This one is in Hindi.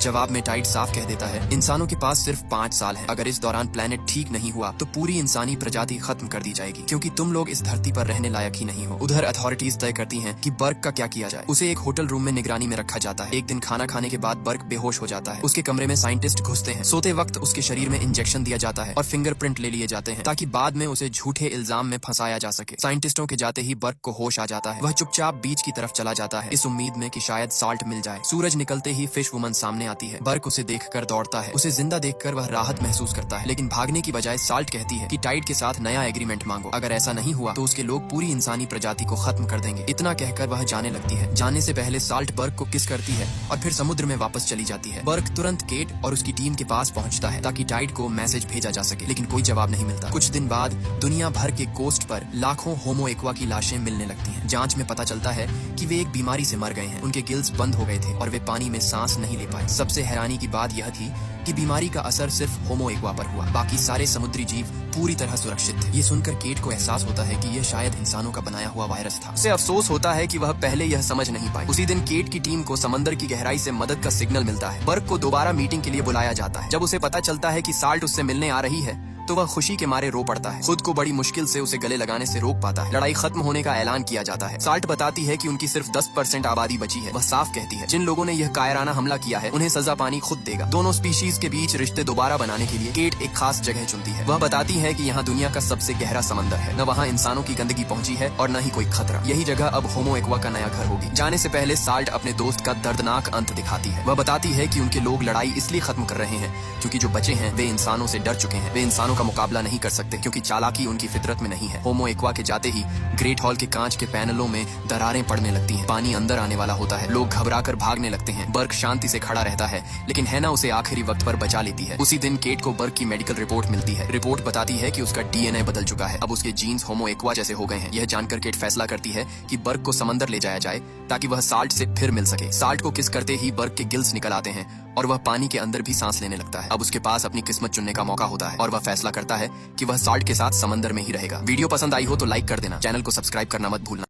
जवाब में टाइड साफ कह देता है, इंसानों के पास सिर्फ 5 साल है। अगर इस दौरान प्लेनेट ठीक नहीं हुआ तो पूरी इंसानी प्रजाति खत्म कर दी जाएगी, क्योंकि तुम लोग इस धरती पर रहने लायक ही नहीं हो। उधर अथॉरिटीज तय करती हैं कि बर्क का क्या किया जाए। उसे एक होटल रूम में निगरानी में रखा जाता है। एक दिन खाना खाने के बाद बर्क बेहोश हो जाता है। उसके कमरे में साइंटिस्ट घुसते हैं। सोते वक्त उसके शरीर में इंजेक्शन दिया जाता है और फिंगरप्रिंट ले लिए जाते हैं, ताकि बाद में उसे झूठे इल्जाम में फंसाया जा सके। साइंटिस्टों के जाते ही बर्क को होश आ जाता है। वह चुपचाप बीच की तरफ चला जाता है, इस उम्मीद में कि शायद साल्ट मिल जाए। सूरज निकलते ही फिश वुमन सामने आती है। बर्क उसे देखकर दौड़ता है। उसे जिंदा देखकर वह राहत महसूस करता है, लेकिन भागने की बजाय साल्ट कहती है कि टाइड के साथ नया एग्रीमेंट मांगो। अगर ऐसा नहीं हुआ तो उसके लोग पूरी इंसानी प्रजाति को खत्म कर देंगे। इतना कहकर वह जाने लगती है। जाने से पहले साल्ट बर्क को किस करती है और फिर समुद्र में वापस चली जाती है। बर्क तुरंत केट और उसकी टीम के पास पहुंचता है ताकि टाइड को मैसेज भेजा जा सके, लेकिन कोई जवाब नहीं मिलता। कुछ दिन बाद दुनिया भर के कोस्ट पर लाखों होमो एक्वा की लाशें मिलने लगती हैं। जांच में पता चलता है कि वे एक बीमारी से मर गए हैं। उनके गिल्स बंद हो गए थे और वे पानी में सांस नहीं ले पाए। सबसे हैरानी की बात यह थी कि बीमारी का असर सिर्फ होमो एक्वा पर हुआ, बाकी सारे समुद्री जीव पूरी तरह सुरक्षित थे। ये सुनकर केट को एहसास होता है कि यह शायद इंसानों का बनाया हुआ वायरस था। उसे अफसोस होता है कि वह पहले यह समझ नहीं पाई। उसी दिन केट की टीम को समंदर की गहराई से मदद का सिग्नल मिलता है। बर्क को दोबारा मीटिंग के लिए बुलाया जाता है। जब उसे पता चलता है कि साल्ट उससे मिलने आ रही है तो वह खुशी के मारे रो पड़ता है। खुद को बड़ी मुश्किल से उसे गले लगाने से रोक पाता है। लड़ाई खत्म होने का ऐलान किया जाता है। साल्ट बताती है कि उनकी सिर्फ 10% आबादी बची है। वह साफ कहती है, जिन लोगों ने यह कायराना हमला किया है उन्हें सजा पानी खुद देगा। दोनों स्पीशीज के बीच रिश्ते दोबारा बनाने के लिए केट एक खास जगह चुनती है। वह बताती है कि यहाँ दुनिया का सबसे गहरा समंदर है। न वहाँ इंसानों की गंदगी पहुंची है और न ही कोई खतरा। यही जगह अब होमो एक्वा का नया घर होगी। जाने से पहले साल्ट अपने दोस्त का दर्दनाक अंत दिखाती है। वह बताती है कि उनके लोग लड़ाई इसलिए खत्म कर रहे हैं क्योंकि जो बचे हैं वे इंसानों से डर चुके हैं। वे इंसानों का मुकाबला नहीं कर सकते क्योंकि चालाकी उनकी फितरत में नहीं है। होमो एक्वा के जाते ही ग्रेट हॉल के कांच के पैनलों में दरारें पड़ने लगती हैं। पानी अंदर आने वाला होता है। लोग घबराकर भागने लगते हैं। बर्क शांति से खड़ा रहता है, लेकिन हैना उसे आखिरी वक्त पर बचा लेती है। उसी दिन केट को बर्क की मेडिकल रिपोर्ट मिलती है। रिपोर्ट बताती है कि उसका डीएनए बदल चुका है। अब उसके जीन्स होमो एक्वा जैसे हो गए हैं। यह जानकर केट फैसला करती है कि बर्क को समंदर ले जाया जाए ताकि वह साल्ट से फिर मिल सके। साल्ट को किस करते ही बर्क के गिल्स निकल आते हैं और वह पानी के अंदर भी सांस लेने लगता है। अब उसके पास अपनी किस्मत चुनने का मौका होता है और वह फैसला करता है कि वह साल्ट के साथ समंदर में ही रहेगा। वीडियो पसंद आई हो तो लाइक कर देना। चैनल को सब्सक्राइब करना मत भूलना।